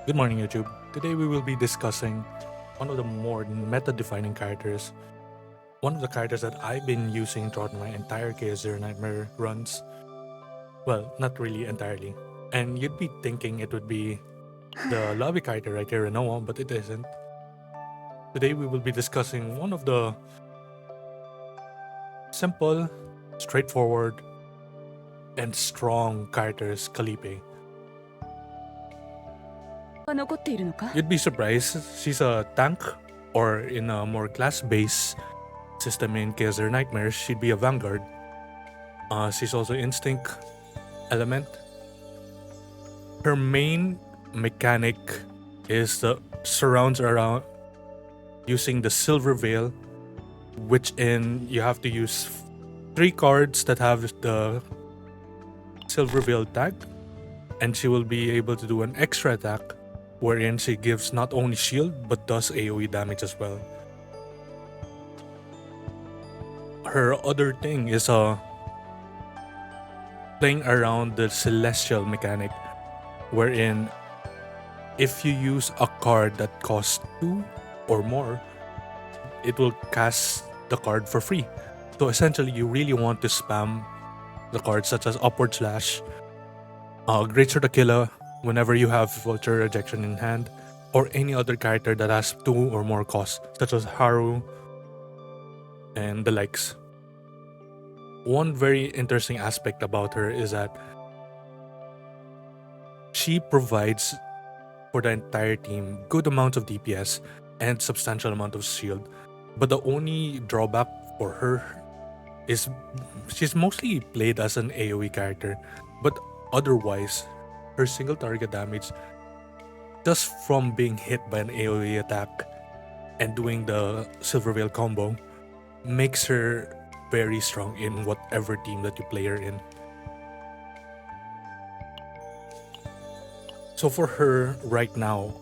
Good morning, YouTube. Today we will be discussing one of the more meta-defining characters, one of the characters that I've been using throughout my entire Chaos Nightmare runs. Well, not really entirely. And you'd be thinking it would be the lobby character right here, Renoa, but it isn't. Today we will be discussing one of the simple, straightforward, and strong characters, Khalipe. が残っているのか You'd be surprised. She's a tank, or in a more class-based system in Chaos Nightmares, she'd be a vanguard. She's also instinct element. Her main mechanic is the surrounds around using the silver veil, which in you have to use 3 cards that have the silver veil tag, and she will be able to do an extra attack wherein she gives not only shield but does AoE damage as well. Her other thing is playing around the celestial mechanic, wherein if you use a card that costs 2 or more, it will cast the card for free. So essentially, you really want to spam the cards such as Upward Slash, Great Sword Aquila whenever you have Vulture Rejection in hand, or any other character that has 2 or more costs, such as Haru and the likes. One very interesting aspect about her is that she provides for the entire team good amounts of DPS and substantial amount of shield. But the only drawback for her is she's mostly played as an AoE character, but otherwise, her single target damage just from being hit by an AoE attack and doing the Silver Veil combo makes her very strong in whatever team that you play her in. So for her right now,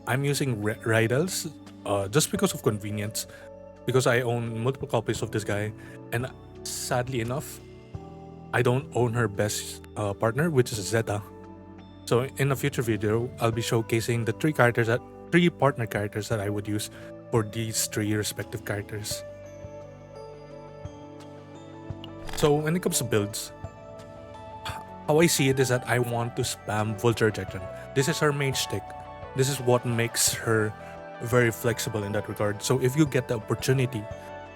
I'm using Rydell's just because of convenience, because I own multiple copies of this guy, and sadly enough, I don't own her best partner, which is Zeta. So in a future video, I'll be showcasing the 3 partner characters that I would use for these 3 respective characters. So when it comes to builds, how I see it is that I want to spam Vulture Rejection. This is her main shtick. This is what makes her very flexible in that regard. So if you get the opportunity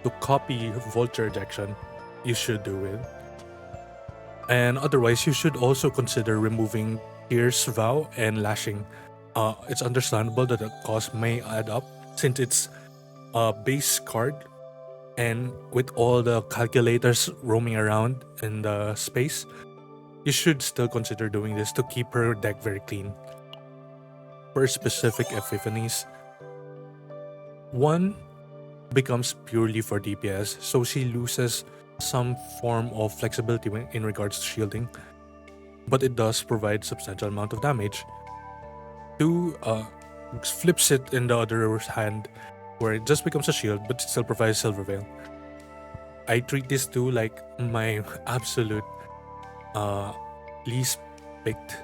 to copy Vulture Rejection, you should do it. And otherwise, you should also consider removing Pierce Vow and Lashing. It's understandable that the cost may add up since it's a base card, and with all the calculators roaming around in the space, you should still consider doing this to keep her deck very clean. For specific epiphanies, one becomes purely for DPS, so she loses some form of flexibility in regards to shielding, but it does provide substantial amount of damage. 2 flips it in the other hand, where it just becomes a shield but it still provides Silver Veil. I treat this 2 like my absolute least picked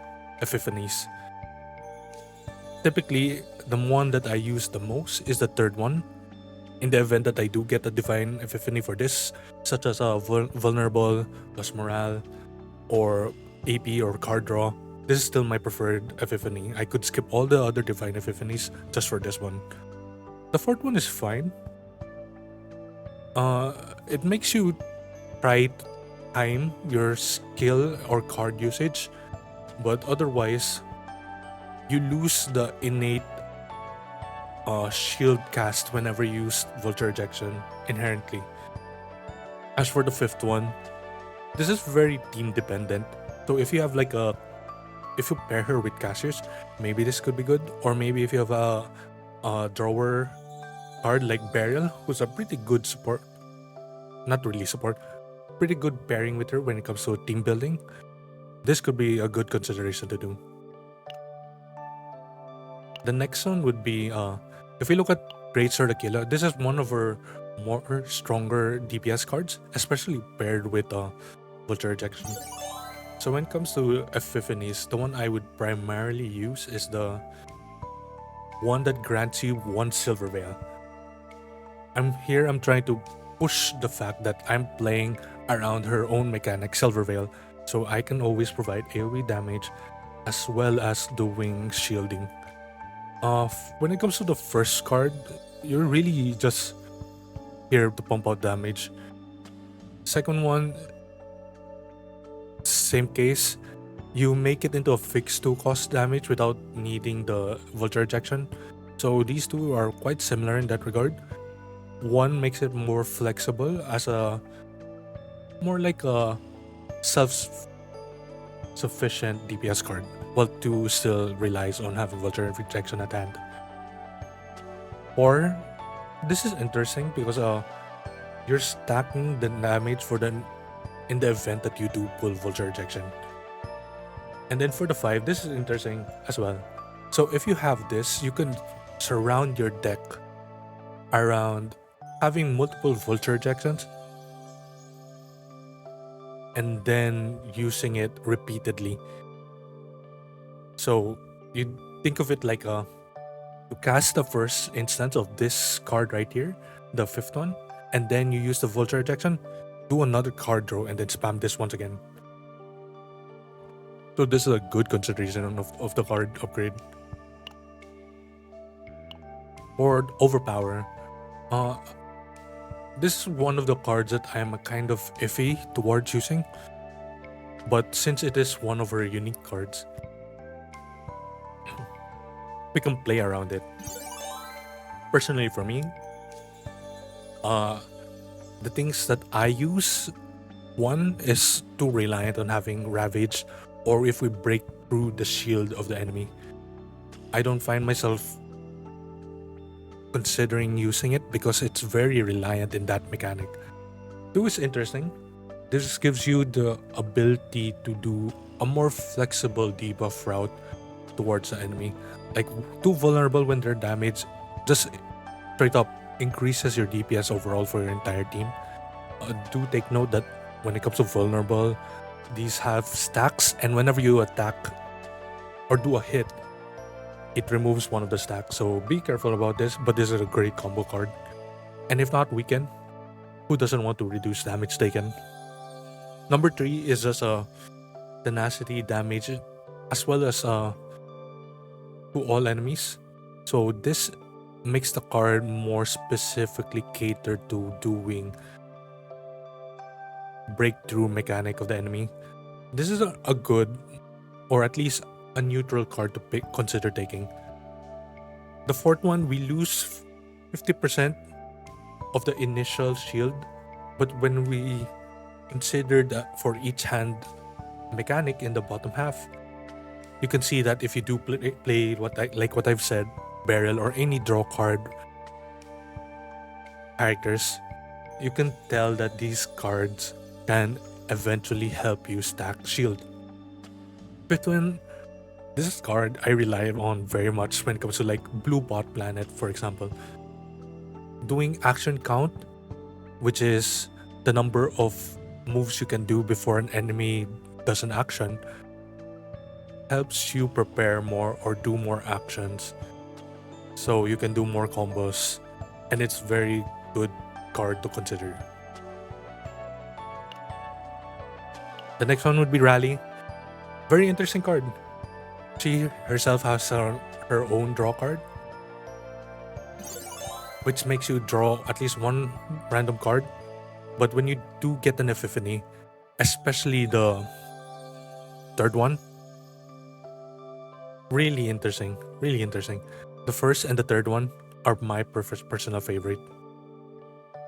epiphanies. Typically, the one that I use the most is the 3rd one. In the event that I do get a Divine Epiphany for this, such as a Vulnerable, plus Morale, or AP or card draw, this is still my preferred Epiphany. I could skip all the other Divine Epiphanies just for this one. The 4th one is fine. It makes you try to time your skill or card usage, but otherwise, you lose the innate shield cast whenever you use Vulture Rejection inherently. As for the 5th one, this is very team dependent. So if you have if you pair her with Cassius, maybe this could be good. Or maybe if you have a drawer card like Burial, who's a pretty good support, not really support, pretty good pairing with her when it comes to team building, this could be a good consideration to do. The next one would be, if we look at Great Sword Aquila, this is one of her more stronger DPS cards, especially paired with Vulture Rejection. So when it comes to epiphanies, the one I would primarily use is the one that grants you one silver veil. I'm trying to push the fact that I'm playing around her own mechanic, Silver Veil, so I can always provide AoE damage as well as doing shielding. When it comes to the first card, you're really just here to pump out damage. Second one, same case. You make it into a fixed 2 cost damage without needing the Vulture Ejection. So these two are quite similar in that regard. One makes it more flexible as a more like a self-sufficient DPS card, while 2 still relies on having Vulture Rejection at hand. Or this is interesting because you're stacking the damage for the in the event that you do pull Vulture Ejection. And then for the 5, this is interesting as well. So if you have this, you can surround your deck around having multiple Vulture Ejections and then using it repeatedly. So you think of it like you cast the first instance of this card right here, the 5th one, and then you use the Vulture Ejection, do another card draw, and then spam this once again. So this is a good consideration of the card upgrade. Or Overpower. This is one of the cards that I am a kind of iffy towards using. But since it is one of our unique cards, we can play around it. Personally for me, the things that I use, one is too reliant on having Ravage, or if we break through the shield of the enemy. I don't find myself considering using it because it's very reliant in that mechanic. 2 is interesting. This gives you the ability to do a more flexible debuff route towards the enemy. Like 2 vulnerable when they're damaged, just straight up increases your DPS overall for your entire team. Do take note that when it comes to vulnerable, these have stacks, and whenever you attack or do a hit, it removes one of the stacks. So be careful about this, but this is a great combo card. And if not weaken, who doesn't want to reduce damage taken? Number 3 is just a tenacity damage as well as to all enemies. So this makes the card more specifically catered to doing breakthrough mechanic of the enemy. This is a good, or at least a neutral card to consider taking. The 4th one, we lose 50% of the initial shield, but when we consider that for each hand mechanic in the bottom half, you can see that if you do play what I've said, barrel or any draw card characters, you can tell that these cards can eventually help you stack shield. 5th one, this card I rely on very much when it comes to like blue bot planet, for example. Doing action count, which is the number of moves you can do before an enemy does an action, helps you prepare more or do more actions so you can do more combos, and it's very good card to consider. The next one would be Rally. Very interesting card. She herself has her own draw card, which makes you draw at least one random card. But when you do get an epiphany, especially the 3rd one, really interesting. The 1st and the 3rd one are my personal favorite.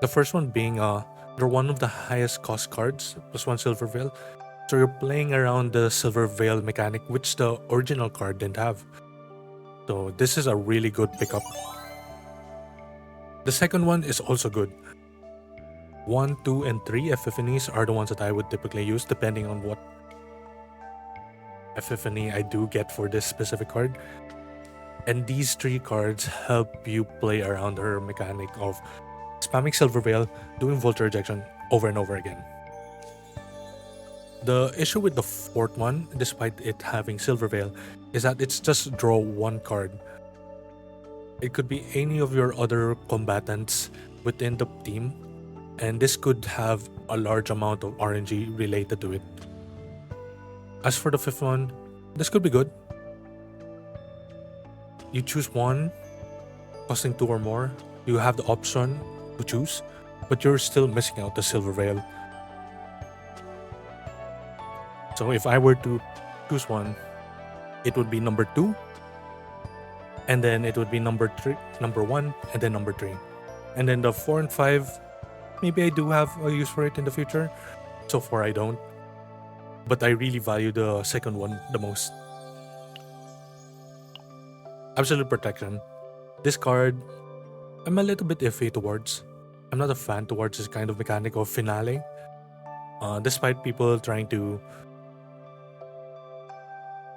The 1st one being they're one of the highest cost cards, +1 Silver Veil. So you're playing around the Silver Veil mechanic, which the original card didn't have. So this is a really good pickup. The 2nd one is also good. 1, 2, and 3 epiphanies are the ones that I would typically use depending on what epiphany I do get for this specific card. And these 3 cards help you play around her mechanic of spamming Silver Veil, doing Vulture Ejection over and over again. The issue with the fourth one, despite it having Silver Veil, is that it's just draw one card. It could be any of your other combatants within the team, and this could have a large amount of RNG related to it. As for the fifth one, this could be good. You choose one, costing 2 or more. You have the option to choose, but you're still missing out the Silver Veil. So if I were to choose one, it would be number 2, and then it would be number 1, and then number 3. And then the 4 and 5, maybe I do have a use for it in the future. So far I don't. But I really value the second one the most. Absolute Protection. This card, I'm a little bit iffy towards. I'm not a fan towards this kind of mechanic of finale. Despite people trying to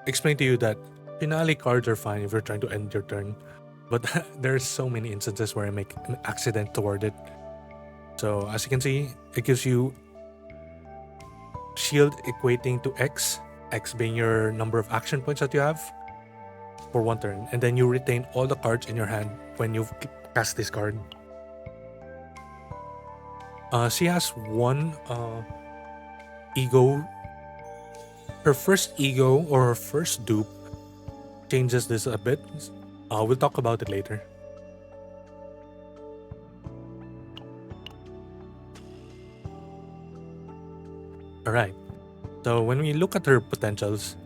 explain to you that finale cards are fine if you're trying to end your turn. But there's so many instances where I make an accident toward it. So as you can see, it gives you shield equating to X, X being your number of action points that you have for one turn, and then you retain all the cards in your hand when you cast this card. She has one ego. Her first ego or her first dupe changes this a bit. We'll talk about it later. Alright, so when we look at her potentials,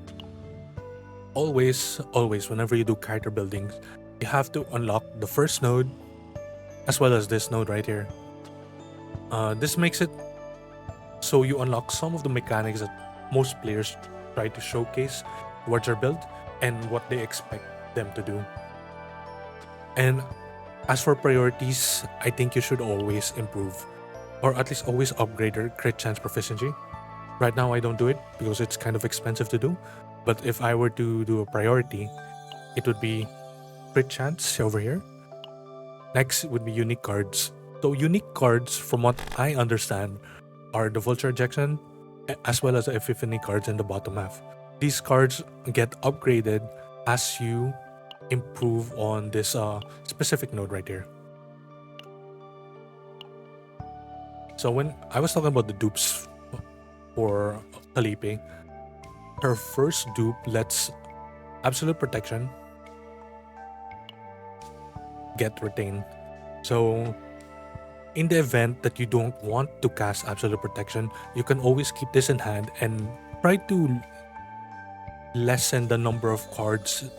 always, whenever you do character buildings, you have to unlock the first node as well as this node right here. This makes it so you unlock some of the mechanics that most players try to showcase towards their build and what they expect them to do. And as for priorities, I think you should always improve, or at least always upgrade your crit chance proficiency. Right now I don't do it because it's kind of expensive to do, but if I were to do a priority, it would be crit chance over here. Next would be unique cards. So unique cards, from what I understand, are the Vulture Ejection as well as the Epiphany cards in the bottom half. These cards get upgraded as you improve on this specific node right here. So when I was talking about the dupes for Khalipe, her first dupe lets Absolute Protection get retained. So in the event that you don't want to cast Absolute Protection, you can always keep this in hand and try to lessen the number of cards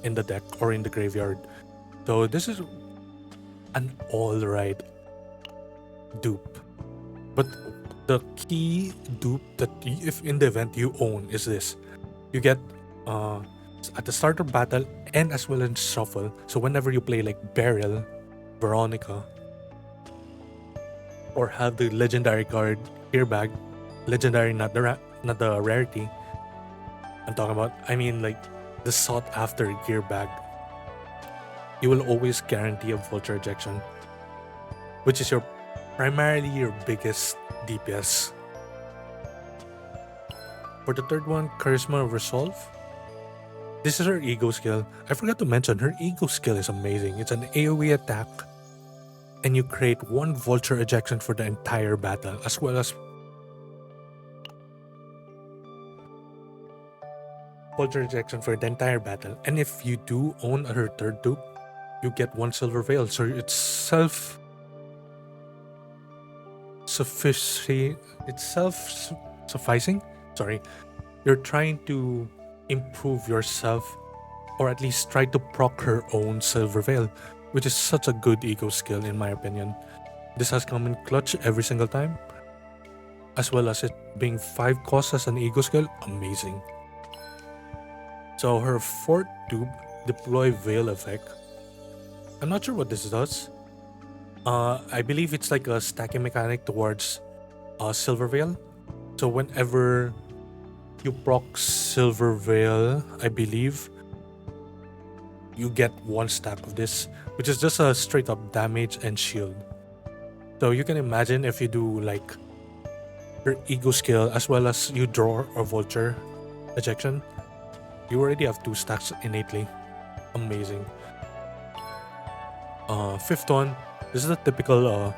in the deck or in the graveyard. So this is an alright dupe. But the key dupe that if in the event you own is this. You get at the start of battle and as well as shuffle. So whenever you play like Beryl, Veronica, or have the legendary card Gear Bag, legendary, not the rarity. I'm talking about, I mean like the sought after Gear Bag. You will always guarantee a Vulture Ejection, which is primarily your biggest DPS. For the third one, Charisma Resolve. This is her ego skill. I forgot to mention, her ego skill is amazing. It's an AoE attack, and you create one Vulture Ejection for the entire battle, as well as Vulture Ejection for the entire battle. And if you do own her third dupe, you get one Silver Veil. So it's self-sufficing. Sorry, you're trying to improve yourself, or at least try to proc her own Silver Veil, which is such a good ego skill in my opinion. This has come in clutch every single time, as well as it being 5 costs as an ego skill. Amazing. So her fourth dupe, Deploy Veil Effect. I'm not sure what this does. I believe it's like a stacking mechanic towards Silver Veil. So whenever you proc Silver Veil, I believe you get one stack of this, which is just a straight up damage and shield. So you can imagine if you do like her ego skill, as well as you draw a vulture ejection, you already have 2 stacks innately. Amazing. Fifth one, this is the typical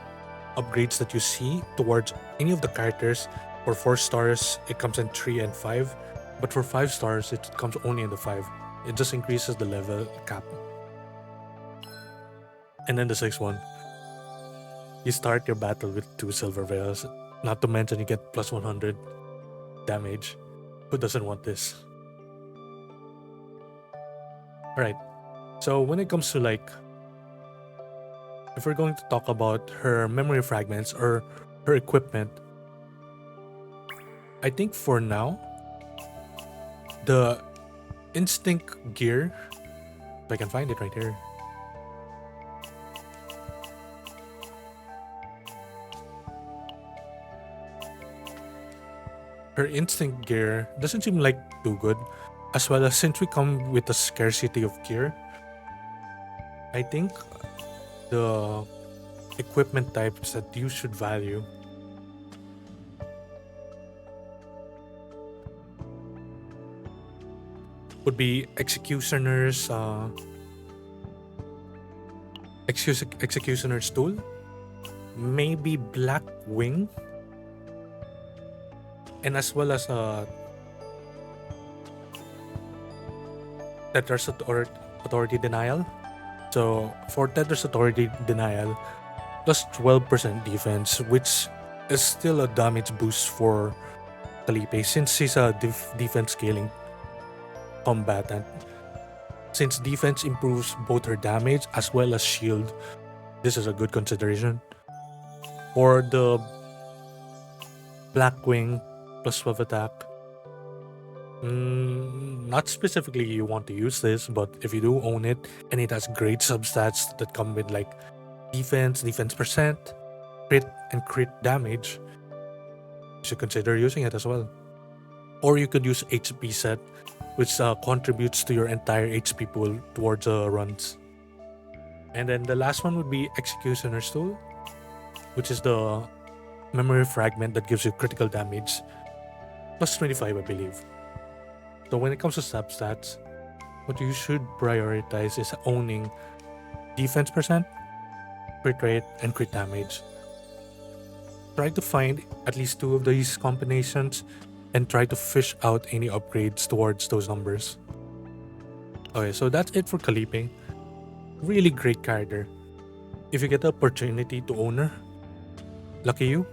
upgrades that you see towards any of the characters. For 4 stars, it comes in 3 and 5, but for 5 stars, it comes only in the 5. It just increases the level cap. And then the 6th one, you start your battle with 2 silver veils. Not to mention you get plus 100 damage. Who doesn't want this? Alright, so when it comes to like, if we're going to talk about her memory fragments or her equipment, I think for now, the instinct gear, if I can find it right here. Her instinct gear doesn't seem like too good, as well as since we come with a scarcity of gear, I think the equipment types that you should value would be Executioner's Executioner's tool, maybe Black Wing, and as well as Tether's Authority Denial. So for Tether's Authority Denial, plus 12% defense, which is still a damage boost for Khalipe since he's a defense scaling combatant. Since defense improves both her damage as well as shield, this is a good consideration. For the Black Wing, plus 12 attack, not specifically you want to use this, but if you do own it and it has great substats that come with like defense percent, crit and crit damage, you should consider using it as well. Or you could use HP set, which contributes to your entire HP pool towards runs. And then the last one would be Executioner's Tool, which is the memory fragment that gives you critical damage, plus 25 I believe. So when it comes to substats, what you should prioritize is owning defense percent, crit rate, and crit damage. Try to find at least 2 of these combinations and try to fish out any upgrades towards those numbers. Okay, so that's it for Khalipe. Really great character. If you get the opportunity to own her, lucky you.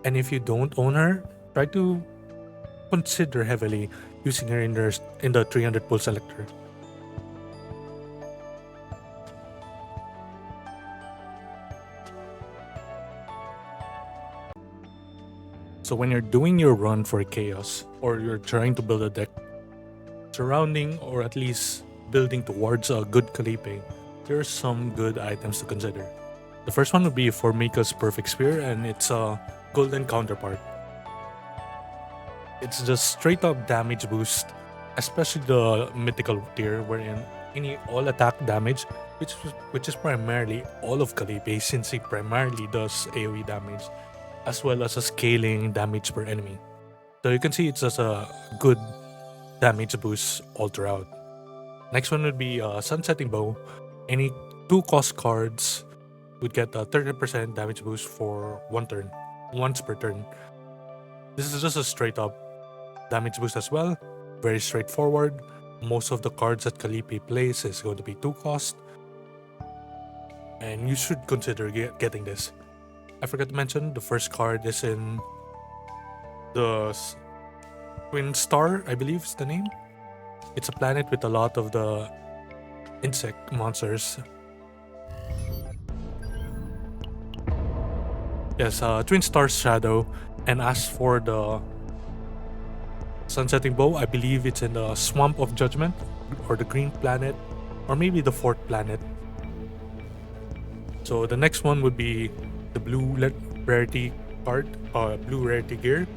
And if you don't own her, try to consider heavily using her in the 300 pull selector. So when you're doing your run for Chaos, or you're trying to build a deck surrounding or at least building towards a good Khalipe, there are some good items to consider. The first one would be Formika's Perfect Spear, and it's a golden counterpart. It's just straight up damage boost, especially the mythical tier, wherein any all attack damage, which is primarily all of Khalipe since he primarily does AoE damage, as well as a scaling damage per enemy. So you can see it's just a good damage boost all throughout. Next one would be Sunsetting Bow. Any 2 cost cards would get a 30% damage boost for 1 turn, once per turn. This is just a straight up damage boost as well, very straightforward. Most of the cards that Khalipe plays is going to be 2 cost, and you should consider getting this. I forgot to mention, the first card is in the Twin Star, I believe is the name. It's a planet with a lot of the insect monsters. Yes, Twin Star Shadow. And as for the Sunsetting Bow, I believe it's in the Swamp of Judgment, or the Green Planet, or maybe the 4th planet. So the next one would be the Blue Rarity card, Blue Rarity Gear.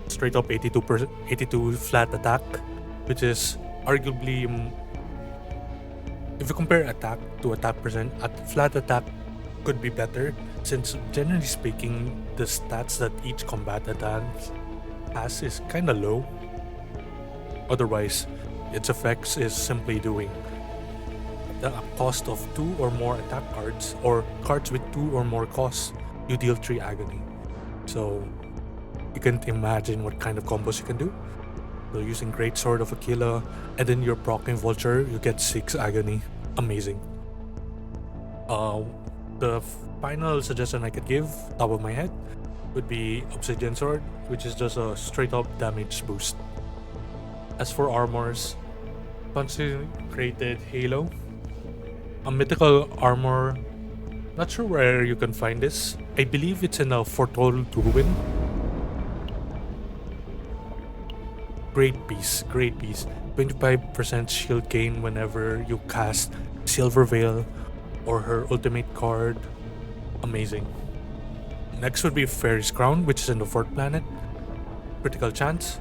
Straight up 82 flat attack, which is arguably, if you compare attack to attack percent, flat attack could be better since generally speaking, the stats that each combatant has is kind of low. Otherwise, its effects is simply doing the cost of 2 or more attack cards, or cards with 2 or more costs, you deal 3 agony. So you can imagine what kind of combos you can do. So using Great Sword of Aquila, and then you're proccing Vulture, you get 6 agony. Amazing. The final suggestion I could give, top of my head, would be Obsidian Sword, which is just a straight up damage boost. As for armors, Consecrated Halo, a mythical armor. Not sure where you can find this. I believe it's in a Foretold Ruin. Great piece, great piece. 25% shield gain whenever you cast Silver Veil or her ultimate card. Amazing. Next would be Fairy's Crown, which is in the 4th planet. Critical chance.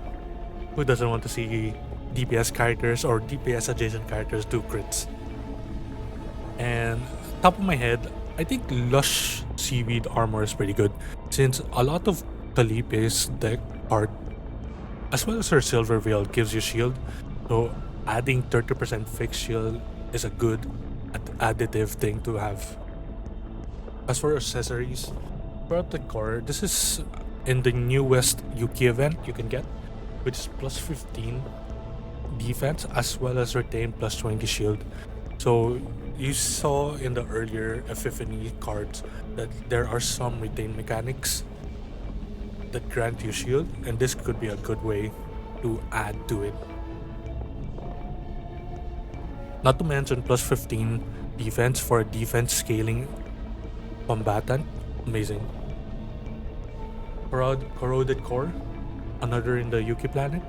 Who doesn't want to see DPS characters or DPS adjacent characters do crits? And top of my head, I think Lush Seaweed Armor is pretty good, since a lot of Khalipe's deck art, as well as her Silver Veil, gives you shield. So adding 30% fixed shield is a good additive thing to have. As for accessories, throughout the core, this is in the newest Yuki event you can get, which is plus 15 defense as well as retain plus 20 shield. So you saw in the earlier Epiphany cards that there are some retain mechanics that grant you shield, and this could be a good way to add to it. Not to mention plus 15 defense for a defense scaling combatant. Amazing. Corroded Core, another in the Yuki planet.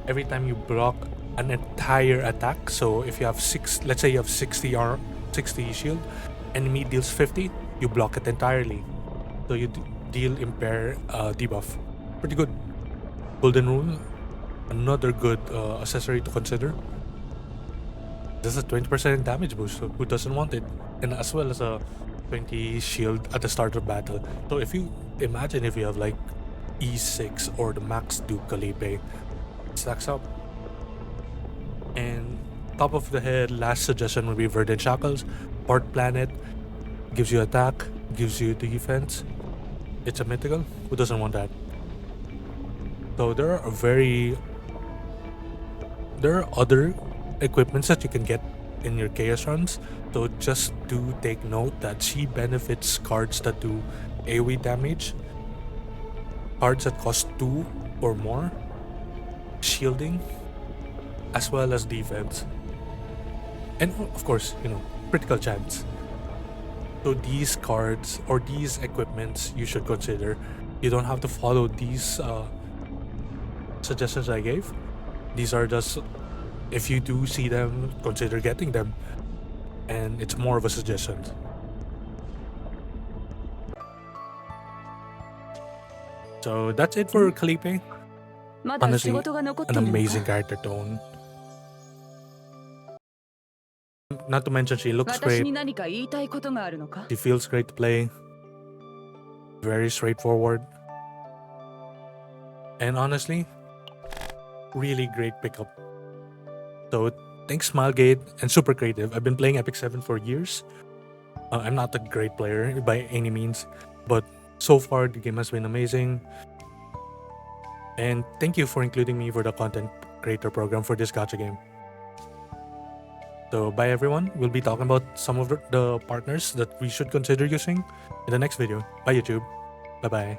Every time you block an entire attack, so if you have let's say you have 60 shield, enemy deals 50, you block it entirely. So you deal impair debuff. Pretty good. Golden Rule, another good accessory to consider. This is a 20% damage boost, so who doesn't want it? And as well as a 20 shield at the start of battle. So if you imagine if you have like E6 or the Max Duke Khalipe, stacks up. And top of the head, last suggestion would be Verdant Shackles. Port Planet, gives you attack, gives you defense. It's a mythical. Who doesn't want that? So there are other equipments that you can get in your chaos runs. So just do take note that she benefits cards that do AoE damage, cards that cost 2 or more, shielding, as well as defense, and of course, critical chance. So these cards or these equipments you should consider. You don't have to follow these suggestions I gave. These are just, if you do see them, consider getting them, and it's more of a suggestion. So that's it for Khalipe. まだ仕 Honestly, 事が残って an いるの amazing か character tone. Not to mention, she looks 私 great. に何か言いたいことがあるのか She feels great to play. Very straightforward. And honestly, really great pickup. So thanks Smilegate and Super Creative. I've been playing Epic 7 for years. I'm not a great player by any means, but so far the game has been amazing. And thank you for including me for the content creator program for this gacha game. So bye everyone. We'll be talking about some of the partners that we should consider using in the next video. Bye YouTube. Bye bye.